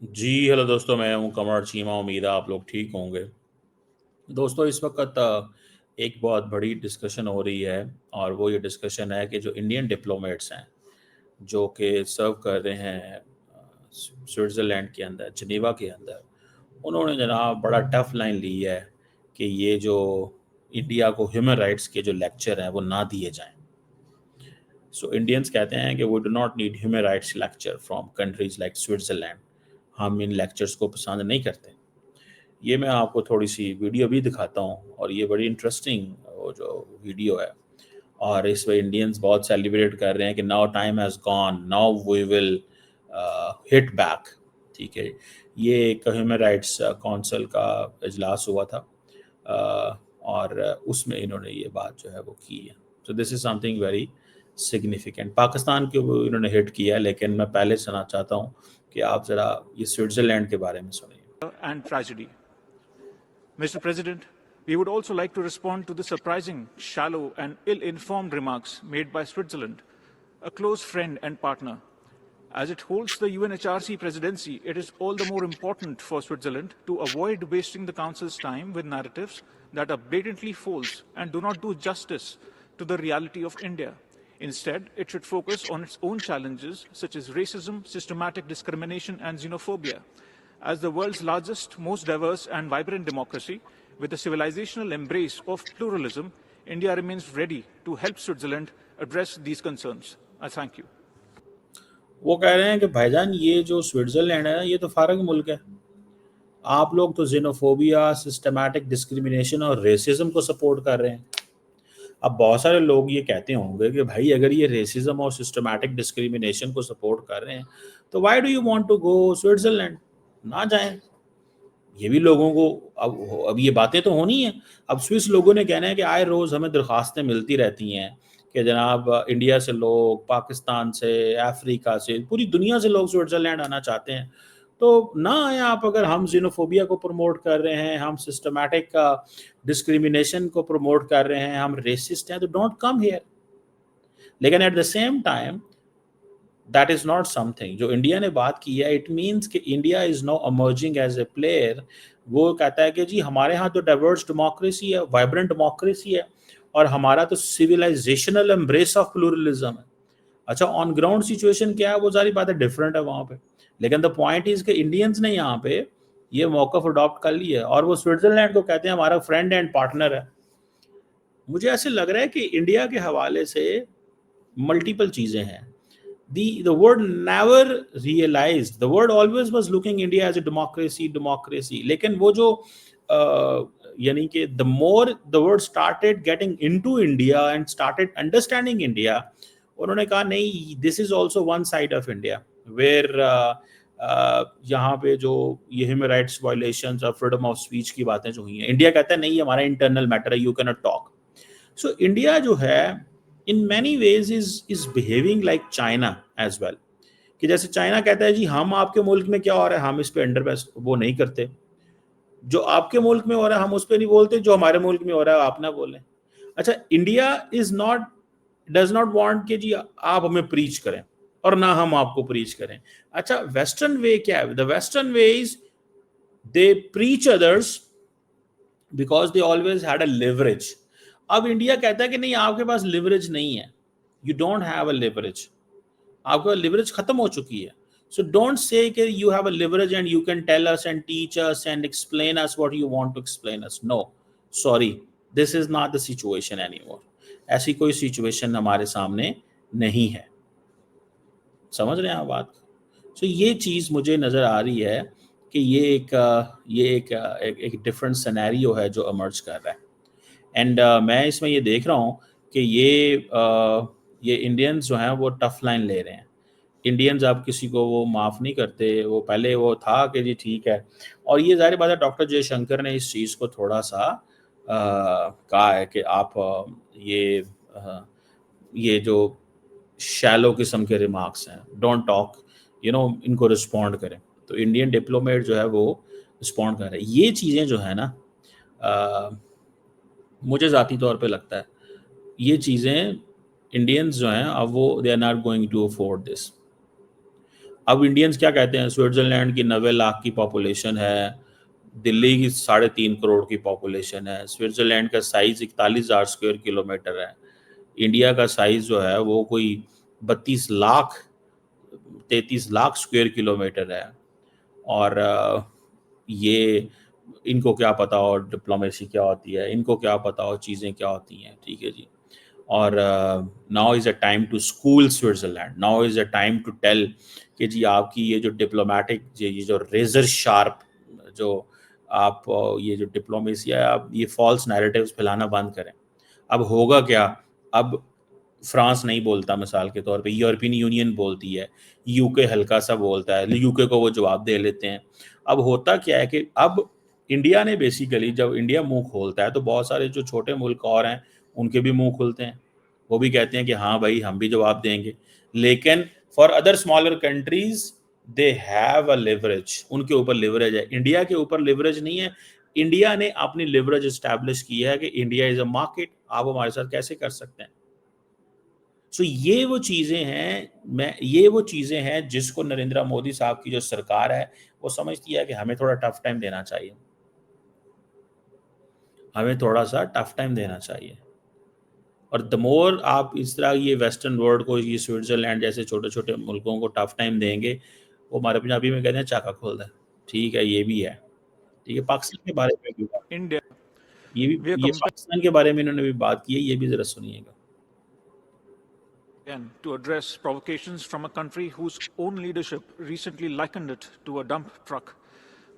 جی hello دوستوں، میں ہوں کمر چیمہ، امید ہے آپ لوگ ٹھیک ہوں گے۔ دوستوں اس وقت ایک بہت بڑی ڈسکشن ہو رہی ہے، اور وہ یہ ڈسکشن ہے کہ جو انڈین ڈپلومیٹس ہیں جو کہ سرو کر رہے ہیں سوئٹزرلینڈ کے اندر، جنیوا کے اندر، انہوں نے جناب بڑا ٹف لائن لی ہے کہ یہ جو انڈیا کو ہیومن رائٹس کے جو لیکچر ہیں وہ نہ دیے جائیں۔ سو انڈینس کہتے ہیں کہ we do not need human rights lecture from countries like Switzerland, ہم ان لیکچرز کو پسند نہیں کرتے۔ یہ میں آپ کو تھوڑی سی ویڈیو بھی دکھاتا ہوں، اور یہ بڑی انٹرسٹنگ وہ جو ویڈیو ہے، اور اس میں انڈینز بہت سیلیبریٹ کر رہے ہیں کہ now time has gone, now we will hit back. ٹھیک ہے، یہ ایک ہیومن رائٹس کونسل کا اجلاس ہوا تھا، اور اس میں انہوں نے یہ بات جو ہے وہ کی ہے۔ تو دس از some thing very significant. Pakistan کے وہ انہوں نے ہٹ کیا، لیکن میں پہلے سنا چاہتا ہوں کہ آپ ذرا یہ سوئٹزرلینڈ کے بارے میں سنیں۔ And tragedy. Mr. President, we would also like to respond to the surprising, shallow, and ill-informed remarks made by Switzerland, a close friend and partner. As it holds the UNHRC presidency, it is all the more important for Switzerland to avoid wasting the Council's time with narratives that are blatantly false and do not do justice to the reality of India. Instead, it should focus on its own challenges, such as racism, systematic discrimination, and xenophobia. As the world's largest, most diverse, and vibrant democracy, with a civilizational embrace of pluralism, India remains ready to help Switzerland address these concerns. I thank you. وہ کہہ رہے ہیں کہ بھائی جان یہ جو Switzerland ہے یہ تو فارغ ملک ہے، آپ لوگ تو زینوفوبیا، سسٹمیٹک ڈسکریمنیشن اور ریسزم کو سپورٹ کر رہے ہیں۔ اب بہت سارے لوگ یہ کہتے ہوں گے کہ بھائی اگر یہ ریسزم اور سسٹمیٹک ڈسکریمنیشن کو سپورٹ کر رہے ہیں تو why do you want to go Switzerland? نہ جائیں۔ یہ بھی لوگوں کو اب یہ باتیں تو ہونی ہیں۔ اب سوئس لوگوں نے کہنا ہے کہ آئے روز ہمیں درخواستیں ملتی رہتی ہیں کہ جناب انڈیا سے لوگ، پاکستان سے، افریقہ سے، پوری دنیا سے لوگ سوئٹزرلینڈ آنا چاہتے ہیں، تو نہ آئیں آپ۔ اگر ہم زینوفوبیا کو پروموٹ کر رہے ہیں، ہم سسٹمیٹک ڈسکریمنیشن کو پروموٹ کر رہے ہیں، ہم ریسسٹ ہیں، تو ڈونٹ کم ہیئر۔ لیکن at the same time that is not something جو انڈیا نے بات کی ہے، اٹ مینس کہ India is no emerging as a player. وہ کہتا ہے کہ جی ہمارے ہاں تو ڈائیورس ڈیموکریسی ہے، وائبرنٹ ڈیموکریسی ہے، اور ہمارا تو سویلائزیشنل امبریس آف پلورلزم ہے۔ اچھا آن گراؤنڈ سچویشن کیا ہے وہ ساری باتیں ڈفرینٹ ہے وہاں پہ، لیکن دا پوائنٹ از کہ انڈینز نے یہاں پہ یہ موقف اڈاپٹ کر لی ہے، اور وہ سوئٹزرلینڈ کو کہتے ہیں ہمارا فرینڈ اینڈ پارٹنر ہے۔ مجھے ایسے لگ رہا ہے کہ انڈیا کے حوالے سے ملٹیپل چیزیں ہیں۔ The word never realized, the word always was looking India as a democracy. لیکن وہ جو یعنی کہ the more the word started getting into India and started understanding India, انہوں نے کہا نہیں this is also one side of India where یہاں پہ جو یہ ہیومن رائٹس وائلیشنز اور فریڈم آف اسپیچ کی باتیں جو ہوئی ہیں، انڈیا کہتا ہے نہیں ہمارا انٹرنل میٹر ہے، یو کی ناٹ ٹاک۔ سو انڈیا جو ہے in many ways is behaving like China as well، کہ جیسے چائنا کہتا ہے جی ہم آپ کے ملک میں کیا ہو رہا ہے ہم اس پہ وہ نہیں کرتے، جو آپ کے ملک میں ہو رہا ہے ہم اس پہ نہیں بولتے، جو ہمارے ملک میں ہو رہا ہے آپ نہ بولیں۔ اچھا انڈیا does not want کہ جی آپ ہمیں پریچ کریں اور نہ ہم آپ کو پریچ کریں۔ اچھا ویسٹرن وے کیا ہے؟ the western ways they preach others because they always had a leverage۔ اب انڈیا کہتا ہے کہ نہیں آپ کے پاس لیوریج نہیں ہے، you don't have a leverage, آپ کے پاس لیوریج ختم ہو چکی ہے۔ سو ڈونٹ سے کہ you have a leverage and you can tell us and teach us and explain us what you want to explain us. No sorry, this is not the situation any more. ایسی کوئی situation ہمارے سامنے نہیں ہے۔ سمجھ رہے ہیں آپ بات؟ سو یہ چیز مجھے نظر آ رہی ہے کہ یہ ایک ڈفرینٹ سینیریو ہے جو ایمرج کر رہا ہے۔ اینڈ میں اس میں یہ دیکھ رہا ہوں کہ یہ انڈینز جو ہیں وہ ٹف لائن لے رہے ہیں۔ انڈینز اب کسی کو وہ معاف نہیں کرتے، وہ پہلے وہ تھا کہ جی ٹھیک ہے، اور یہ ظاہر بات ہے ڈاکٹر جے شنکر نے اس چیز کو تھوڑا سا کہا ہے کہ آپ یہ جو شیلو قسم کے ریمارکس ہیں ڈونٹ ٹاک ان کو رسپونڈ کریں، تو انڈین ڈپلومیٹ جو ہے وہ رسپونڈ کر رہے ہیں۔ یہ چیزیں جو ہے نا مجھے ذاتی طور پہ لگتا ہے یہ چیزیں انڈینز جو ہیں اب وہ they are not going to afford this. اب انڈینز کیا کہتے ہیں سوئٹزرلینڈ کی 90 لاکھ کی پاپولیشن ہے, دلی کی 3.5 کروڑ کی پاپولیشن ہے, سوئٹزرلینڈ کا سائز 41,000 اسکوائر کلومیٹر ہے, انڈیا کا سائز جو ہے وہ کوئی 33 لاکھ اسکوائر کلومیٹر ہے. اور یہ ان کو کیا پتا ہو ڈپلومیسی کیا ہوتی ہے, ان کو کیا پتا ہو چیزیں کیا ہوتی ہیں, ٹھیک ہے جی. اور now is a time to school Switzerland, now is a time to tell کہ جی آپ کی یہ جو ڈپلومیٹک یہ جو ریزر شارپ جو آپ یہ جو ڈپلومیسی ہے آپ یہ فالس نیریٹیوز پھیلانا بند کریں. اب ہوگا کیا, اب فرانس نہیں بولتا مثال کے طور پہ, یورپین یونین بولتی ہے, یو کے ہلکا سا بولتا ہے, یو کے کو وہ جواب دے لیتے ہیں. اب ہوتا کیا ہے کہ اب انڈیا نے بیسیکلی جب انڈیا منہ کھولتا ہے تو بہت سارے جو چھوٹے ملک اور ہیں ان کے بھی منہ کھلتے ہیں, وہ بھی کہتے ہیں کہ ہاں بھائی ہم بھی جواب دیں گے. لیکن for other smaller countries they have a leverage, ان کے اوپر لیوریج ہے, انڈیا کے اوپر لیوریج نہیں ہے. انڈیا نے اپنی لیوریج اسٹیبلش کی ہے کہ انڈیا از اے مارکیٹ, آپ ہمارے ساتھ کیسے کر سکتے ہیں. سو یہ وہ چیزیں ہیں جس کو نریندر مودی صاحب کی جو سرکار ہے وہ سمجھتی ہے کہ ہمیں تھوڑا ٹف ٹائم دینا چاہیے, ہمیں تھوڑا سا ٹف ٹائم دینا چاہیے. اور the more آپ اس طرح یہ ویسٹرن ورلڈ کو, یہ سوئٹزرلینڈ جیسے چھوٹے چھوٹے ملکوں کو ٹف ٹائم دیں گے, وہ ہمارے پنجابی میں کہتے ہیں چاکا کھول دیں, ٹھیک ہے, یہ بھی ہے, ٹھیک ہے. پاکستان کے بارے میں بھی India, we are یہ پاکستان کے بارے میں انہوں نے بھی بات کی ہے, یہ بھی ذرا سنیے گا. again to address provocations from a country whose own leadership recently likened it to a dump truck.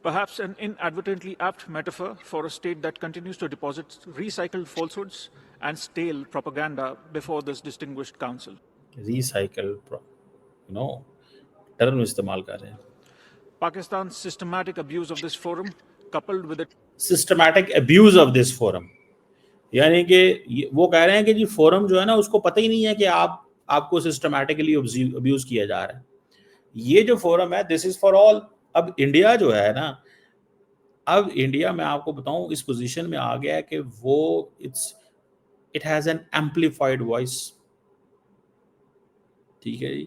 Perhaps an inadvertently apt metaphor for a state that continues to deposit recycled falsehoods and stale propaganda before this distinguished council. Recycle term استعمال کر رہے ہیں. Pakistan's systematic abuse of this forum, coupled with its systematic abuse of this forum, یعنی کہ وہ کہہ رہے ہیں کہ جی فورم جو ہے نا اس کو پتہ ہی نہیں ہے کہ آپ کو سسٹمیٹکلی ابیوز کیا جا رہا ہے. یہ جو فورم ہے دس از فار آل. اب انڈیا جو ہے نا, اب انڈیا میں آپ کو بتاؤں اس پوزیشن میں آ گیا ہے کہ وہ it has an amplified voice, ٹھیک ہے جی.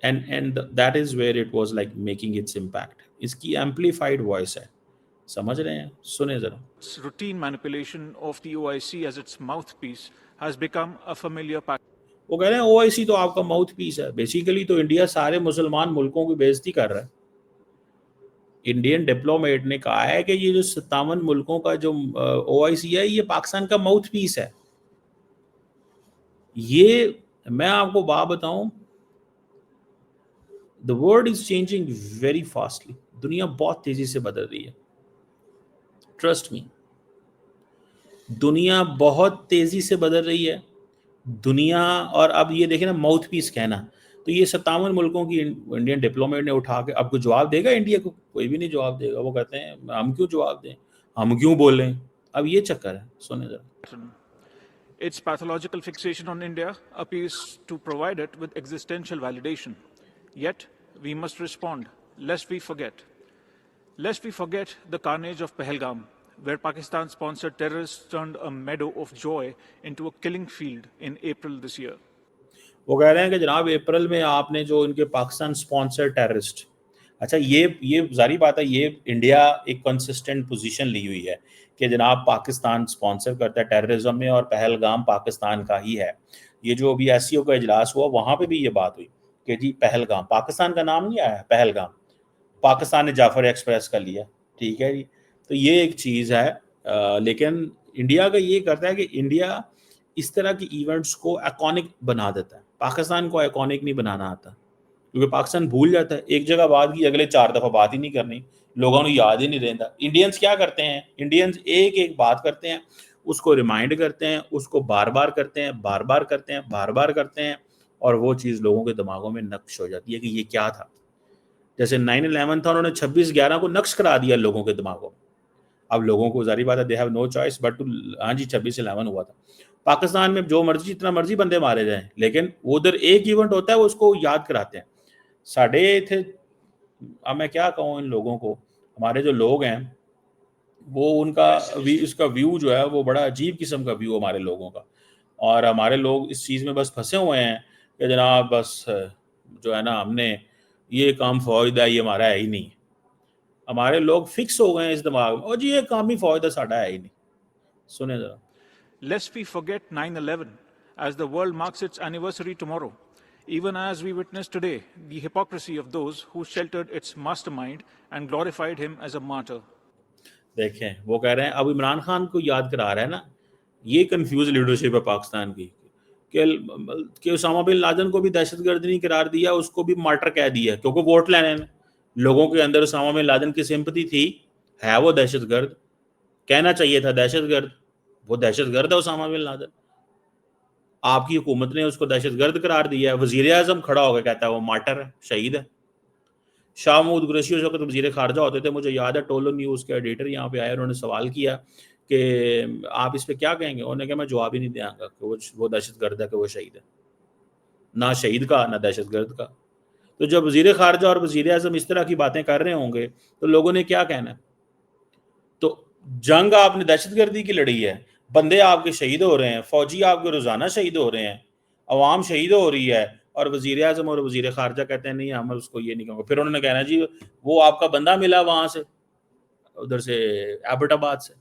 And that is where it was like making its impact. اس کی ایمپلیفائڈ وائس ہے, سمجھ رہے ہیں, سنیں ذرا. routine manipulation of the OIC as its mouthpiece has become a familiar pattern. وہ کہہ رہے ہیں او آئی سی تو آپ کا ماؤتھ پیس ہے. بیسیکلی تو انڈیا سارے مسلمان ملکوں کی بےعزتی کر رہا ہے. انڈین ڈپلومیٹ نے کہا ہے کہ یہ جو 57 ملکوں کا جو او آئی سی ہے یہ پاکستان کا ماؤتھ پیس ہے. یہ میں آپ کو بات بتاؤں, the world is changing very fastly. دنیا بہت تیزی سے بدل رہی ہے, trust me. دنیا بہت تیزی سے بدل رہی ہے دنیا. اور اب یہ دیکھیں نا ماؤتھ پیس کہنا, تو یہ 57 ملکوں کی انڈین ڈپلومیٹ نے اٹھا کے اب کوئی جواب دے گا انڈیا کو؟ کوئی بھی نہیں جواب دے گا. وہ کہتے ہیں ہم کیوں جواب دیں, ہم کیوں بولیں. اب یہ چکر ہے, سنیں ذرا. Its pathological fixation on India appears to provide it with existential validation. Yet, we must respond, lest we forget. Lest we forget the carnage of Pahalgam, where Pakistan-sponsored terrorists turned a meadow of joy into a killing field in April this year. وہ کہہ رہے ہیں کہ جناب April میں آپ نے جو ان کے پاکستان اسپانسر ٹیررسٹ, اچھا یہ ظاہری بات ہے, یہ انڈیا ایک کنسسٹنٹ پوزیشن لی ہوئی ہے کہ جناب پاکستان اسپانسر کرتا ہے ٹیررزم میں, اور پہلگام پاکستان کا ہی ہے. یہ جو ابھی ایس سی او کا اجلاس ہوا وہاں پہ بھی یہ بات ہوئی کہ جی پہلگام, پاکستان کا نام نہیں آیا, پہلگام پاکستان نے جعفر ایکسپریس کا لیا, ٹھیک ہے جی. تو یہ ایک چیز ہے. لیکن انڈیا کا یہ کرتا ہے کہ انڈیا اس طرح کی ایونٹس کو ایکونک بنا دیتا ہے. پاکستان کو ایکونک نہیں بنانا آتا, کیونکہ پاکستان بھول جاتا ہے. ایک جگہ بات کی اگلے 4 دفعہ بات ہی نہیں کرنی, لوگوں نے یاد ہی نہیں رہتا. انڈینز کیا کرتے ہیں, انڈینز ایک بات کرتے ہیں, اس کو ریمائنڈ کرتے ہیں, اس کو بار بار کرتے ہیں, بار بار کرتے ہیں, بار بار کرتے ہیں, اور وہ چیز لوگوں کے دماغوں میں نقش ہو جاتی ہے کہ یہ کیا تھا. جیسے 9/11 تھا, انہوں نے 26/11 کو نقش کرا دیا لوگوں کے دماغوں میں. اب لوگوں کو ظاہری بات ہے, they have no choice but to, ہاں جی 26/11 ہوا تھا. پاکستان میں جو مرضی جتنا مرضی بندے مارے جائیں, لیکن ادھر ایک ایونٹ ہوتا ہے وہ اس کو یاد کراتے ہیں. ساڑھے تھے, اب میں کیا کہوں ان لوگوں کو, ہمارے جو لوگ ہیں وہ ان کا اس کا ویو جو ہے وہ بڑا عجیب قسم کا ویو ہمارے لوگوں کا. اور ہمارے لوگ اس چیز میں بس پھنسے ہوئے ہیں کہ جناب بس جو ہے نا ہم نے یہ کام فوج دا یہ ہمارا ہے ہی نہیں. ہمارے لوگ فکس ہو گئے ہیں اس دماغ میں, اور جی یہ کام ہی فوج دا ساڈا ہے ہی نہیں. سنیں ذرا. Lest we forget 9/11 as the world marks its anniversary tomorrow, even as we witness today the hypocrisy of those who sheltered its mastermind and glorified him as a martyr. دیکھیں وہ کہہ رہے ہیں اب عمران خان کو یاد کرا رہا ہے نا, یہ کنفیوز لیڈرشپ ہے پاکستان کی کہ اسامہ بن لادن کو بھی دہشت گرد نہیں قرار دیا, اس کو بھی مارٹر کہہ دیا کیونکہ ووٹ لینے میں لوگوں کے اندر اسامہ بن لادن کی سمپتی تھی. ہے وہ دہشت گرد, کہنا چاہیے تھا دہشت گرد, وہ دہشت گرد ہے اسامہ بن لادن. آپ کی حکومت نے اس کو دہشت گرد قرار دیا ہے. وزیر اعظم کھڑا ہو کے کہتا ہے وہ مارٹر ہے, شہید ہے. شاہ محمود قریشی اس وقت وزیر خارجہ ہوتے تھے, مجھے یاد ہے ٹولو نیوز کے ایڈیٹر یہاں پہ آئے, انہوں نے سوال کیا کہ آپ اس پہ کیا کہیں گے, انہوں نے کہا میں جواب ہی نہیں دیا گا کہ وہ دہشت گرد ہے کہ وہ شہید ہے. نہ شہید کا نہ دہشت گرد کا. تو جب وزیر خارجہ اور وزیر اعظم اس طرح کی باتیں کر رہے ہوں گے تو لوگوں نے کیا کہنا ہے؟ تو جنگ آپ نے دہشت گردی کی لڑی ہے, بندے آپ کے شہید ہو رہے ہیں, فوجی آپ کے روزانہ شہید ہو رہے ہیں, عوام شہید ہو رہی ہے, اور وزیر اعظم اور وزیر خارجہ کہتے ہیں نہیں ہم اس کو یہ نہیں کہوں گے. پھر انہوں نے کہنا جی وہ آپ کا بندہ ملا وہاں سے, ادھر سے ایبٹ آباد سے.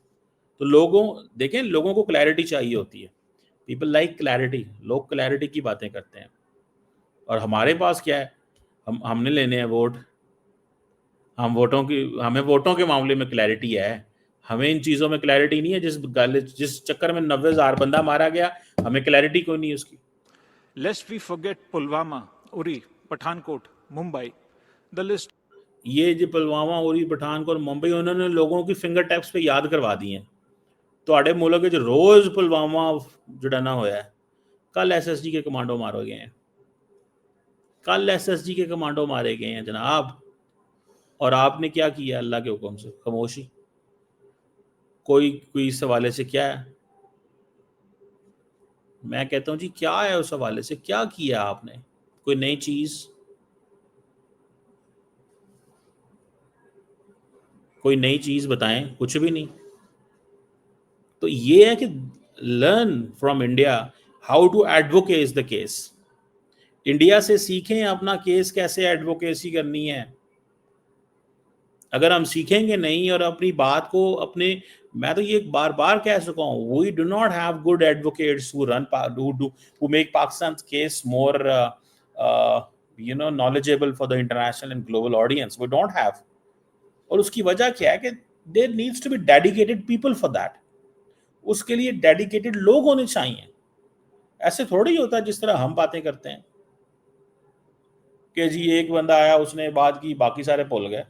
تو لوگوں دیکھیں لوگوں کو کلیئرٹی چاہیے ہوتی ہے. پیپل لائک کلیئرٹی, لوگ کلیئرٹی کی باتیں کرتے ہیں. اور ہمارے پاس کیا ہے, ہم نے لینے ہیں ووٹ, ہمیں ووٹوں کے معاملے میں کلیئرٹی ہے. ہمیں ان چیزوں میں کلیئرٹی نہیں ہے. جس چکر میں 90,000 بندہ مارا گیا ہمیں کلیئرٹی کوئی نہیں اس کی. Lest we forget Pulwama, Uri, Pathankot, Mumbai. The list یہ جو پلوامہ اوری پٹھانکوٹ ممبئی انہوں نے لوگوں کی فنگر ٹیپس پہ یاد کروا دی ہیں. تو ملک جو روز پلوامہ جڑنا ہوا ہے, کل ایس ایس جی کے کمانڈو مارے گئے ہیں, کل ایس ایس جی کے کمانڈو مارے گئے ہیں جناب. اور آپ نے کیا کیا اللہ کے حکم سے؟ خاموشی. کوئی اس حوالے سے کیا ہے؟ میں کہتا ہوں جی کیا ہے اس حوالے سے, کیا کیا آپ نے؟ کوئی نئی چیز, کوئی نئی چیز بتائیں. کچھ بھی نہیں. تو یہ ہے کہ learn from India how to advocate the case. India سے سیکھیں اپنا کیس کیسے ایڈوکیسی کرنی ہے. اگر ہم سیکھیں گے نہیں اور اپنی بات کو اپنے, میں تو یہ بار بار کہہ سکا ہوں, we do not have good advocates who make Pakistan's case more knowledgeable for the international and global audience. We don't have. اور اس کی وجہ کیا ہے کہ there needs to be dedicated people for that. اس کے لیے ڈیڈیکیٹڈ لوگ ہونے چاہیے. ایسے تھوڑی ہوتا جس طرح ہم باتیں کرتے ہیں کہ جی ایک بندہ آیا اس نے بات کی باقی سارے بھول گئے.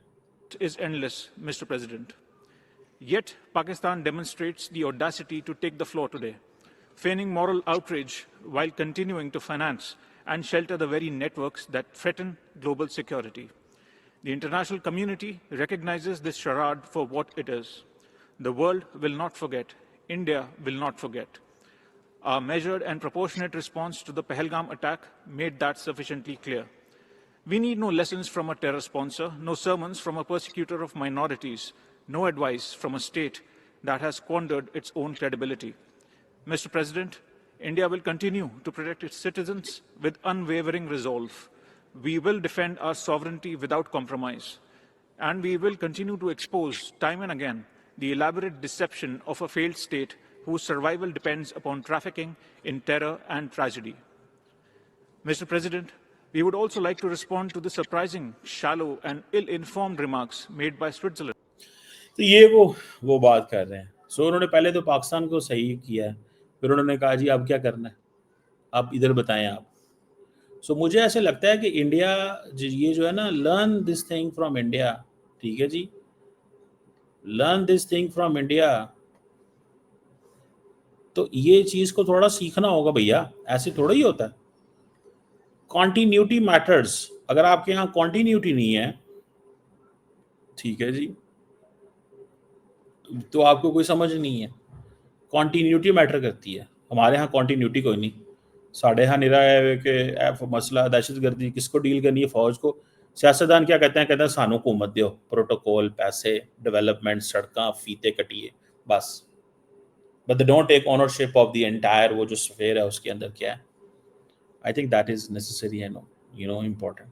is endless, Mr. President. Yet, Pakistan demonstrates the audacity to take the floor today, feigning moral outrage while continuing to finance and shelter the very networks that threaten global security. The international community recognizes this charade for what it is. The world will not forget. India will not forget. Our measured and proportionate response to the Pahalgam attack made that sufficiently clear. We need no lessons from a terror sponsor, no sermons from a persecutor of minorities, no advice from a state that has squandered its own credibility. Mr. President, India will continue to protect its citizens with unwavering resolve. We will defend our sovereignty without compromise. And we will continue to expose time and again the elaborate deception of a failed state whose survival depends upon trafficking in terror and tragedy. Mr. President, we would also like to respond to the surprising, shallow and ill-informed remarks made by Switzerland. تو یہ وہ بات کر رہے ہیں. انہوں نے پہلے تو پاکستان کو صحیح کیا ہے, پھر انہوں نے کہا جی اب کیا کرنا ہے, آپ ادھر بتائیں آپ. مجھے ایسے لگتا ہے کہ انڈیا یہ جو ہے نا, learn this thing from India. ٹھیک ہے جی, learn this thing from India. تو یہ چیز کو تھوڑا سیکھنا ہوگا بھیا, ایسے تھوڑا ہی ہوتا ہے. Continuity matters. اگر آپ کے یہاں کانٹینیوٹی نہیں ہے, ٹھیک ہے جی, تو آپ کو کوئی سمجھ نہیں ہے. کانٹینیوٹی میٹر کرتی ہے. ہمارے ہاں کانٹینیوٹی کوئی نہیں. ساڑھے ہاں نرا ہے کہ مسئلہ دہشت گردی کس کو ڈیل کرنی ہے, فوج کو. سیاستدان کیا کہتے ہیں سانو حکومت دیو, پروٹوکول, پیسے, ڈیولپمنٹ, سڑکاں, فیتے کٹیے, بس. But they don't take ownership of the entire وہ جو سفیر ہے اس کے اندر کیا ہے. I think that is necessary and important.